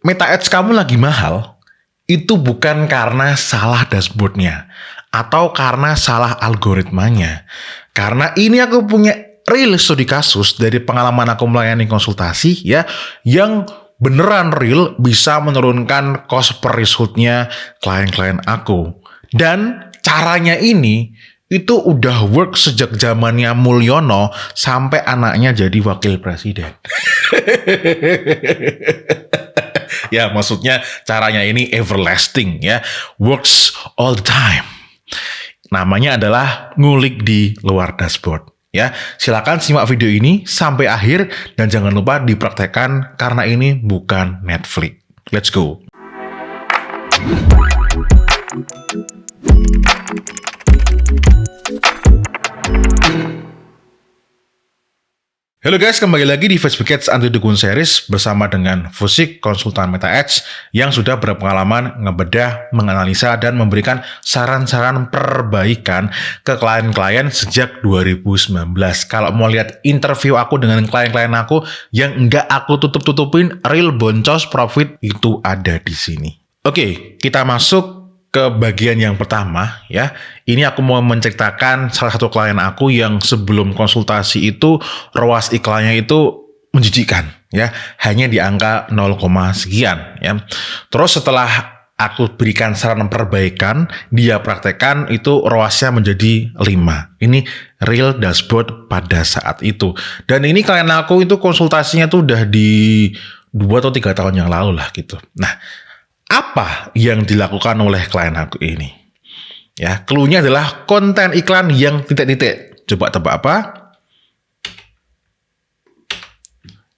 Meta Ads kamu lagi mahal, itu bukan karena salah dashboardnya atau karena salah algoritmanya. Karena ini aku punya real studi kasus dari pengalaman aku melayani konsultasi ya, yang beneran real bisa menurunkan cost per resultnya klien-klien aku. Dan caranya ini itu udah work sejak zamannya Mulyono sampai anaknya jadi wakil presiden. Ya, maksudnya caranya ini everlasting ya. Works all the time. Namanya adalah ngulik di luar dashboard. Ya, silakan simak video ini sampai akhir dan jangan lupa dipraktekkan karena ini bukan Netflix. Let's go. Halo guys, kembali lagi di Facebook Ads Anti Dukun Series bersama dengan Fusik, konsultan Meta Ads yang sudah berpengalaman ngebedah, menganalisa, dan memberikan saran-saran perbaikan ke klien-klien sejak 2019. Kalau mau lihat interview aku dengan klien-klien aku yang enggak aku tutup-tutupin, real boncos profit itu ada di sini. Oke, kita masuk ke bagian yang pertama ya. Ini aku mau menceritakan salah satu klien aku yang sebelum konsultasi itu ROAS iklannya itu menjijikan ya, hanya di angka 0, sekian ya. Terus setelah aku berikan saran perbaikan, dia praktekkan itu ROAS-nya menjadi 5. Ini real dashboard pada saat itu. Dan ini klien aku itu konsultasinya tuh udah di 2 atau 3 tahun yang lalu lah gitu. Nah, apa yang dilakukan oleh klien aku ini? Ya, clue-nya adalah konten iklan yang titik-titik. Coba tebak apa?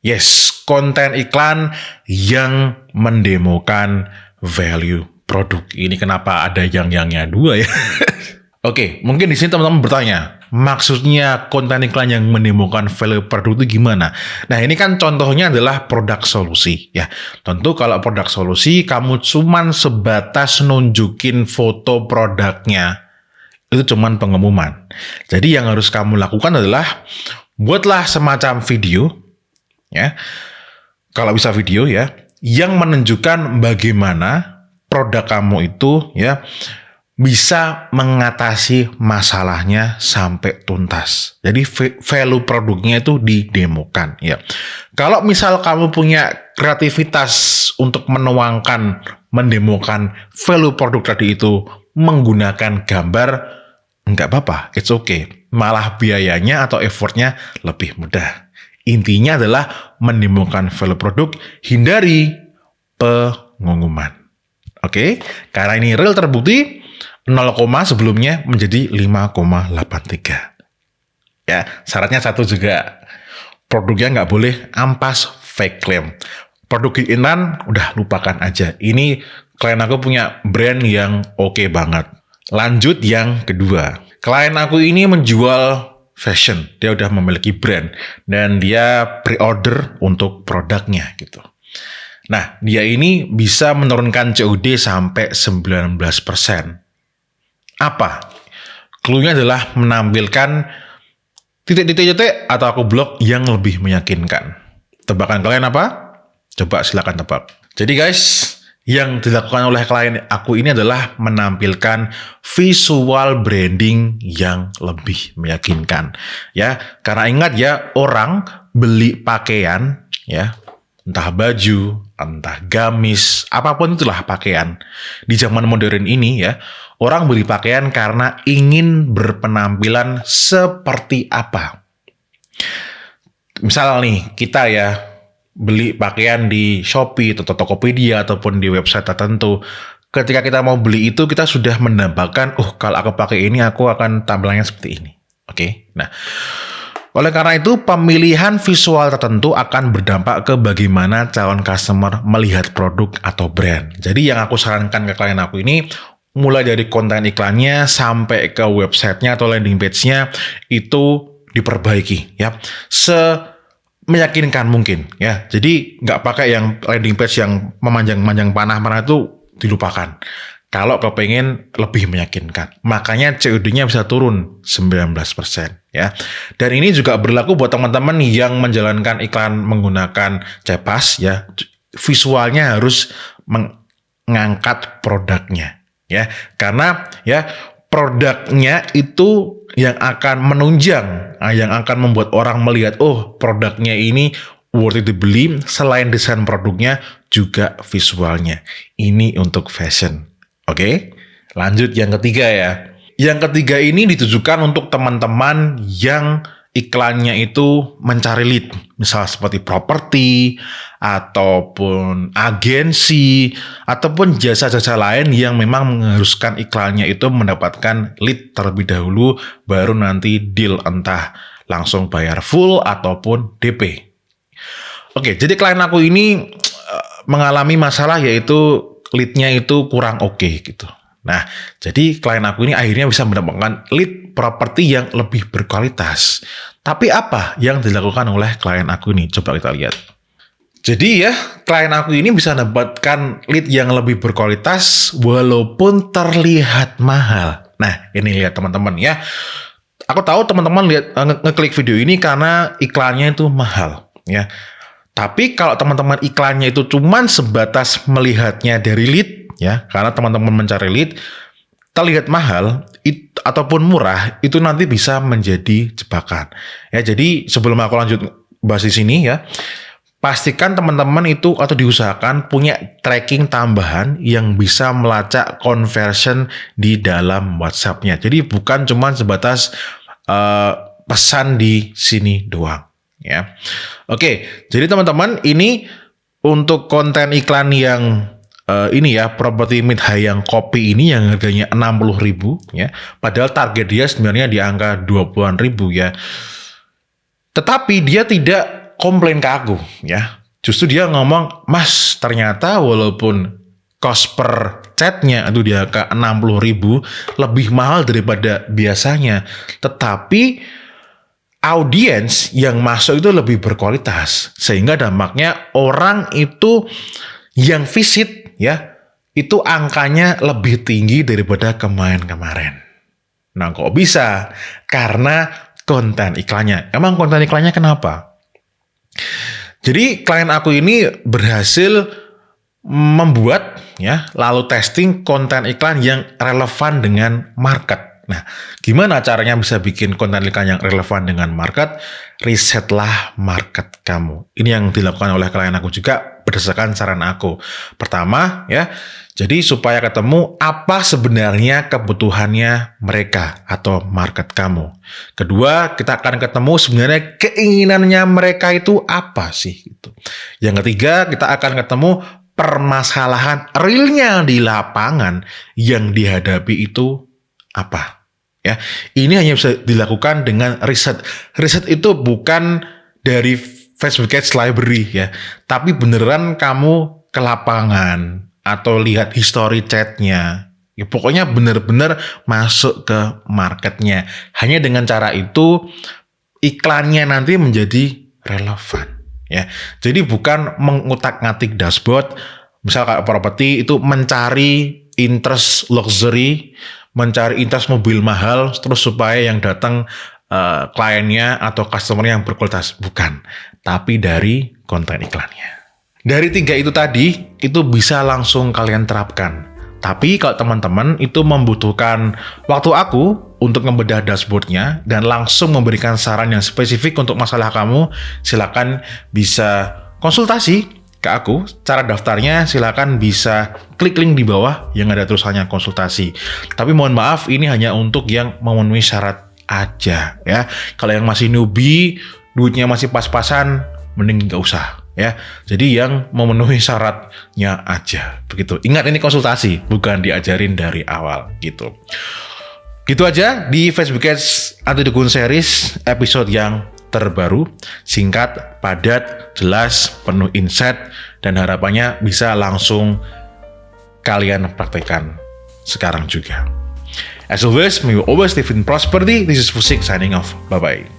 Yes, konten iklan yang mendemokan value produk. Ini kenapa ada yang-yangnya 2 ya? Oke, mungkin di sini teman-teman bertanya, maksudnya konten iklan yang menemukan value produk itu gimana? Nah, ini kan contohnya adalah produk solusi ya. Tentu kalau produk solusi kamu cuman sebatas nunjukin foto produknya, itu cuman pengumuman. Jadi yang harus kamu lakukan adalah buatlah semacam video ya. Kalau bisa video ya, yang menunjukkan bagaimana produk kamu itu ya bisa mengatasi masalahnya sampai tuntas. Jadi value produknya itu didemokan ya. Kalau misal kamu punya kreativitas untuk menuangkan, mendemokan value produk tadi itu menggunakan gambar, enggak apa-apa, it's okay. Malah biayanya atau effortnya lebih mudah. Intinya adalah menemukan value produk, hindari pengumuman. Oke, karena ini real terbukti, 0, sebelumnya menjadi 5,83. Ya, syaratnya satu juga. Produknya nggak boleh ampas fake claim. Produk keinginan udah lupakan aja. Ini klien aku punya brand yang oke banget. Lanjut yang kedua. Klien aku ini menjual fashion. Dia udah memiliki brand dan dia pre-order untuk produknya gitu. Nah, dia ini bisa menurunkan COD sampai 19%. Apa? Clue-nya adalah menampilkan titik-titik atau aku blok yang lebih meyakinkan. Tebakan kalian apa? Coba silakan tebak. Jadi guys, yang dilakukan oleh klien aku ini adalah menampilkan visual branding yang lebih meyakinkan. Ya, karena ingat ya, orang beli pakaian ya, entah baju, entah gamis, apapun itulah pakaian. Di zaman modern ini ya, orang beli pakaian karena ingin berpenampilan seperti apa. Misal nih, kita ya beli pakaian di Shopee atau Tokopedia ataupun di website tertentu. Ketika kita mau beli itu, kita sudah mendambakan, kalau aku pakai ini, aku akan tampilannya seperti ini. Oke, nah. Oleh karena itu, pemilihan visual tertentu akan berdampak ke bagaimana calon customer melihat produk atau brand. Jadi yang aku sarankan ke klien aku ini, mulai dari konten iklannya sampai ke websitenya atau landing page-nya itu diperbaiki ya, meyakinkan mungkin ya. Jadi nggak pakai yang landing page yang memanjang-manjang panah itu dilupakan. Kalau kepengen lebih meyakinkan, makanya COD-nya bisa turun 19% ya. Dan ini juga berlaku buat teman-teman yang menjalankan iklan menggunakan Cepas ya. visualnya harus mengangkat produknya, ya. Karena ya produknya itu yang akan menunjang, yang akan membuat orang melihat, oh produknya ini worth it dibeli. Selain desain produknya juga visualnya. Ini untuk fashion. Oke, lanjut yang ketiga ya. Yang ketiga ini ditujukan untuk teman-teman yang iklannya itu mencari lead, misal seperti properti, ataupun agensi, ataupun jasa-jasa lain yang memang mengharuskan iklannya itu mendapatkan lead terlebih dahulu, baru nanti deal entah langsung bayar full ataupun DP. Oke, jadi klien aku ini mengalami masalah yaitu lead-nya itu kurang oke gitu. Nah, jadi klien aku ini akhirnya bisa mendapatkan lead properti yang lebih berkualitas. Tapi apa yang dilakukan oleh klien aku ini? Coba kita lihat. Jadi ya, klien aku ini bisa mendapatkan lead yang lebih berkualitas walaupun terlihat mahal. Nah, ini lihat teman-teman ya. Aku tahu teman-teman lihat ngeklik video ini karena iklannya itu mahal ya. Tapi kalau teman-teman iklannya itu cuman sebatas melihatnya dari lead ya, karena teman-teman mencari lead, terlihat mahal ataupun murah, itu nanti bisa menjadi jebakan. Ya, jadi sebelum aku lanjut bahas di sini ya, pastikan teman-teman itu atau diusahakan punya tracking tambahan yang bisa melacak conversion di dalam WhatsApp-nya. Jadi bukan cuma sebatas pesan di sini doang. Ya, oke. Jadi teman-teman, ini untuk konten iklan yang ini ya, properti mid high yang kopi ini yang harganya 60.000 ya. Padahal target dia sebenarnya di angka 20-an ribu ya. Tetapi dia tidak komplain ke aku ya. Justru dia ngomong, "Mas, ternyata walaupun cost per chatnya itu di angka 60.000 lebih mahal daripada biasanya, tetapi audiens yang masuk itu lebih berkualitas, sehingga dampaknya orang itu yang visit ya itu angkanya lebih tinggi daripada kemarin-kemarin." Nah, kok bisa? Karena konten iklannya. Emang konten iklannya kenapa? Jadi klien aku ini berhasil membuat ya, lalu testing konten iklan yang relevan dengan market. Nah, gimana caranya bisa bikin konten iklan yang relevan dengan market? Risetlah market kamu. Ini yang dilakukan oleh klien aku juga berdasarkan saran aku. Pertama, ya, jadi supaya ketemu apa sebenarnya kebutuhannya mereka atau market kamu. Kedua, kita akan ketemu sebenarnya keinginannya mereka itu apa sih gitu. Yang ketiga, kita akan ketemu permasalahan realnya di lapangan yang dihadapi itu apa. Ya, ini hanya bisa dilakukan dengan riset. Riset itu bukan dari Facebook Ads Library ya, tapi beneran kamu ke lapangan atau lihat history chatnya. Ya, pokoknya bener-bener masuk ke marketnya. Hanya dengan cara itu iklannya nanti menjadi relevan. Ya, jadi bukan mengutak-ngatik dashboard. Misal kayak properti itu mencari interest luxury, mencari interest mobil mahal, terus supaya yang datang kliennya atau customer yang berkualitas. Bukan, tapi dari konten iklannya. Dari 3 itu tadi, itu bisa langsung kalian terapkan. Tapi kalau teman-teman itu membutuhkan waktu aku untuk membedah dashboardnya dan langsung memberikan saran yang spesifik untuk masalah kamu, silakan bisa konsultasi ke aku. Cara daftarnya silakan bisa klik link di bawah yang ada tulisannya konsultasi. Tapi mohon maaf, ini hanya untuk yang memenuhi syarat aja ya. Kalau yang masih newbie, duitnya masih pas-pasan, mending nggak usah ya. Jadi yang memenuhi syaratnya aja begitu. Ingat, ini konsultasi, bukan diajarin dari awal gitu. Gitu aja di Facebook Ads Anti-Dukun Series episode yang terbaru, singkat, padat, jelas, penuh insight, dan harapannya bisa langsung kalian praktekkan sekarang juga. As always, may you always live in prosperity. This is Fusik signing off. Bye-bye.